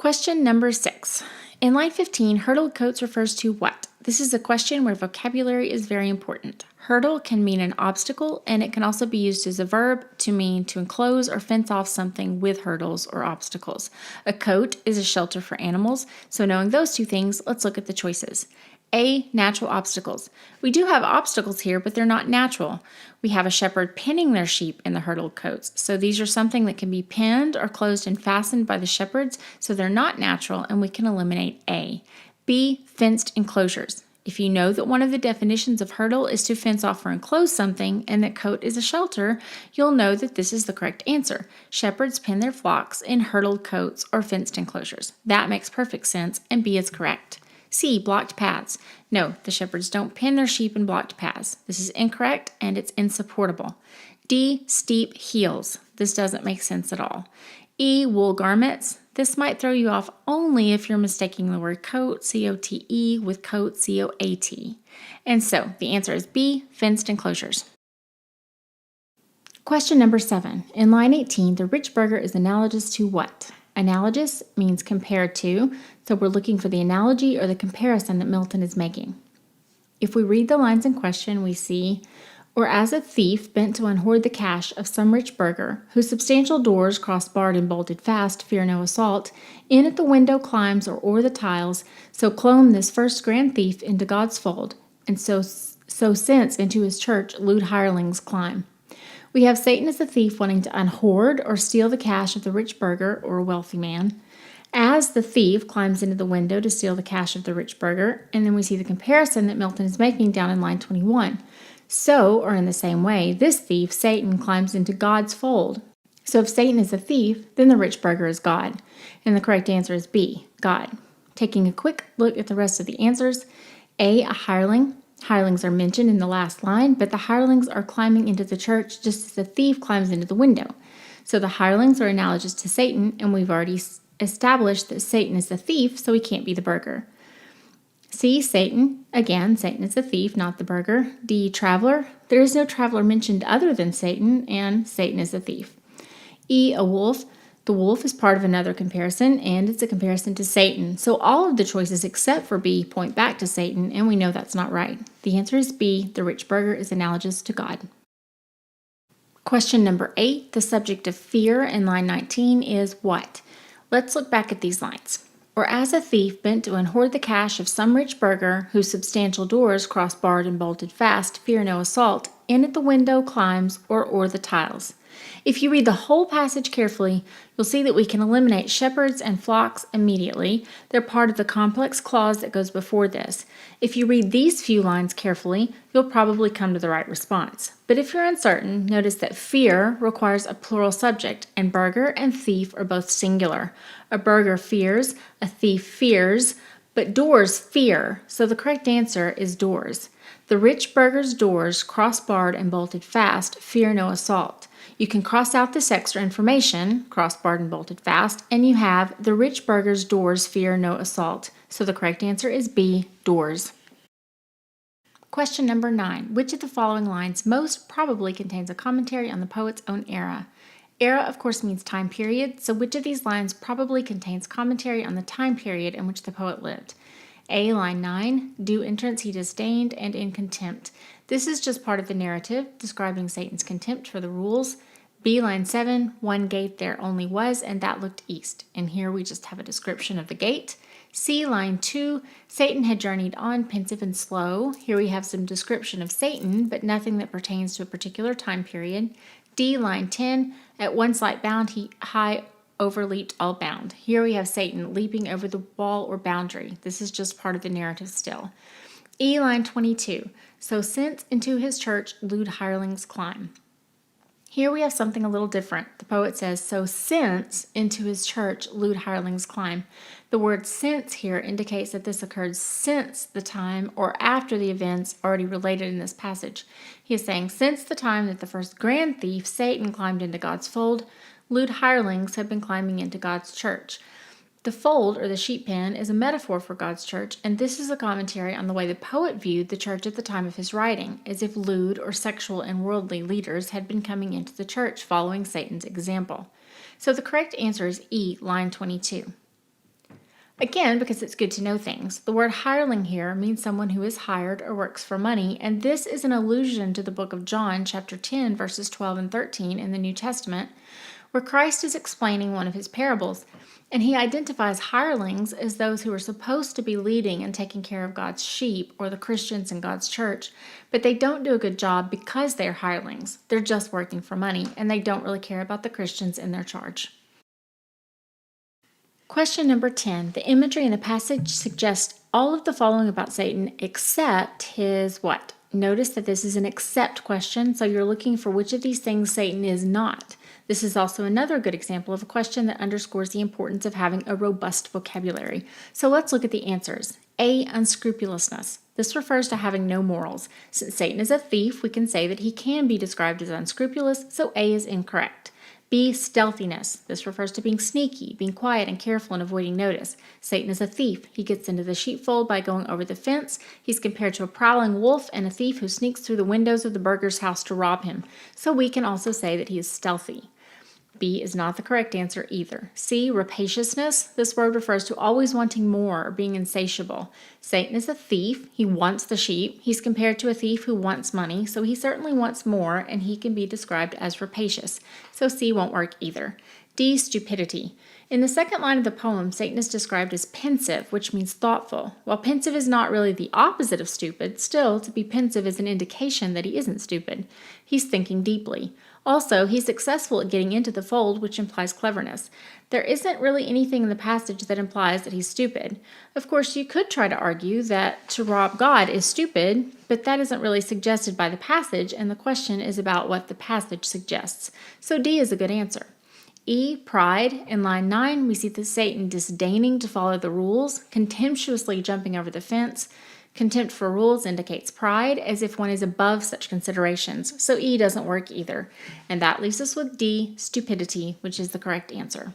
Question number 6. In line 15, hurdled coats refers to what? This is a question where vocabulary is very important. Hurdle can mean an obstacle, and it can also be used as a verb to mean to enclose or fence off something with hurdles or obstacles. A coat is a shelter for animals, so knowing those two things, let's look at the choices. A. Natural obstacles. We do have obstacles here, but they're not natural. We have a shepherd pinning their sheep in the hurdled coats. So these are something that can be pinned or closed and fastened by the shepherds, so they're not natural, and we can eliminate A. B. Fenced enclosures. If you know that one of the definitions of hurdle is to fence off or enclose something and that coat is a shelter, you'll know that this is the correct answer. Shepherds pin their flocks in hurdled coats or fenced enclosures. That makes perfect sense, and B is correct. C. Blocked paths. No, the shepherds don't pin their sheep in blocked paths. This is incorrect and it's insupportable. D. Steep heels. This doesn't make sense at all. E. Wool garments. This might throw you off only if you're mistaking the word coat, C-O-T-E, with coat, C-O-A-T. And so the answer is B. Fenced enclosures. Question number 7. In line 18, the rich burger is analogous to what? Analogous means compared to, so we're looking for the analogy or the comparison that Milton is making. If we read the lines in question, we see, or as a thief bent to unhoard the cash of some rich burgher, whose substantial doors, cross-barred and bolted fast, fear no assault, in at the window climbs or o'er the tiles, so clomb this first grand thief into God's fold, and so since into his church lewd hirelings climb. We have Satan as a thief wanting to unhoard or steal the cash of the rich burgher or a wealthy man. As the thief climbs into the window to steal the cash of the rich burgher, and then we see the comparison that Milton is making down in line 21. So, or in the same way, this thief, Satan, climbs into God's fold. So if Satan is a thief, then the rich burgher is God. And the correct answer is B, God. Taking a quick look at the rest of the answers. A hireling. Hirelings are mentioned in the last line, but the hirelings are climbing into the church just as the thief climbs into the window. So the hirelings are analogous to Satan, and we've already established that Satan is the thief, so he can't be the burgher. C, Satan. Again, Satan is the thief, not the burgher. D, traveler. There is no traveler mentioned other than Satan, and Satan is the thief. E, a wolf. The wolf is part of another comparison, and it's a comparison to Satan. So all of the choices except for B point back to Satan, and we know that's not right. The answer is B, the rich burgher is analogous to God. Question number 8, the subject of fear in line 19 is what? Let's look back at these lines. Or as a thief bent to unhoard the cash of some rich burgher, whose substantial doors, cross-barred and bolted fast, fear no assault, in at the window climbs or o'er the tiles. If you read the whole passage carefully, you'll see that we can eliminate shepherds and flocks immediately. They're part of the complex clause that goes before this. If you read these few lines carefully, you'll probably come to the right response. But if you're uncertain, notice that fear requires a plural subject, and burgher and thief are both singular. A burgher fears, a thief fears, but doors fear, so the correct answer is doors. The rich burgher's doors, cross-barred and bolted fast, fear no assault. You can cross out this extra information, cross-barred and bolted fast, and you have the rich burgher's doors fear no assault. So the correct answer is B, doors. Question number 9. Which of the following lines most probably contains a commentary on the poet's own era? Era, of course, means time period, so which of these lines probably contains commentary on the time period in which the poet lived? A, line 9, due entrance he disdained and in contempt. This is just part of the narrative, describing Satan's contempt for the rules. B, line 7, one gate there only was, and that looked east. And here we just have a description of the gate. C, line 2, Satan had journeyed on, pensive and slow. Here we have some description of Satan, but nothing that pertains to a particular time period. D, line 10, at one slight bound he high overleaped all bound. Here we have Satan leaping over the wall or boundary. This is just part of the narrative still. E, line 22, so since into his church lewd hirelings climb. Here we have something a little different. The poet says, so since into his church lewd hirelings climb. The word since here indicates that this occurred since the time or after the events already related in this passage. He is saying, since the time that the first grand thief, Satan, climbed into God's fold, lewd hirelings have been climbing into God's church. The fold, or the sheep pen, is a metaphor for God's church, and this is a commentary on the way the poet viewed the church at the time of his writing, as if lewd or sexual and worldly leaders had been coming into the church following Satan's example. So the correct answer is E, line 22. Again, because it's good to know things, the word hireling here means someone who is hired or works for money, and this is an allusion to the book of John, chapter 10, verses 12 and 13 in the New Testament, where Christ is explaining one of his parables, and he identifies hirelings as those who are supposed to be leading and taking care of God's sheep or the Christians in God's church, but they don't do a good job because they're hirelings. They're just working for money, and they don't really care about the Christians in their charge. Question number 10. The imagery in the passage suggests all of the following about Satan except his what? Notice that this is an except question, so you're looking for which of these things Satan is not. This is also another good example of a question that underscores the importance of having a robust vocabulary. So let's look at the answers. A. Unscrupulousness. This refers to having no morals. Since Satan is a thief, we can say that he can be described as unscrupulous, so A is incorrect. B. Stealthiness. This refers to being sneaky, being quiet and careful and avoiding notice. Satan is a thief. He gets into the sheepfold by going over the fence. He's compared to a prowling wolf and a thief who sneaks through the windows of the burgher's house to rob him. So we can also say that he is stealthy. B is not the correct answer either. C, rapaciousness. This word refers to always wanting more or being insatiable. Satan is a thief. He wants the sheep. He's compared to a thief who wants money, so he certainly wants more, and he can be described as rapacious. So C won't work either. D, stupidity. In the second line of the poem, Satan is described as pensive, which means thoughtful. While pensive is not really the opposite of stupid, still, to be pensive is an indication that he isn't stupid. He's thinking deeply. Also, he's successful at getting into the fold, which implies cleverness. There isn't really anything in the passage that implies that he's stupid. Of course, you could try to argue that to rob God is stupid, but that isn't really suggested by the passage, and the question is about what the passage suggests. So D is a good answer. E, pride. In line 9, we see the Satan disdaining to follow the rules, contemptuously jumping over the fence. Contempt for rules indicates pride, as if one is above such considerations, so E doesn't work either. And that leaves us with D, stupidity, which is the correct answer.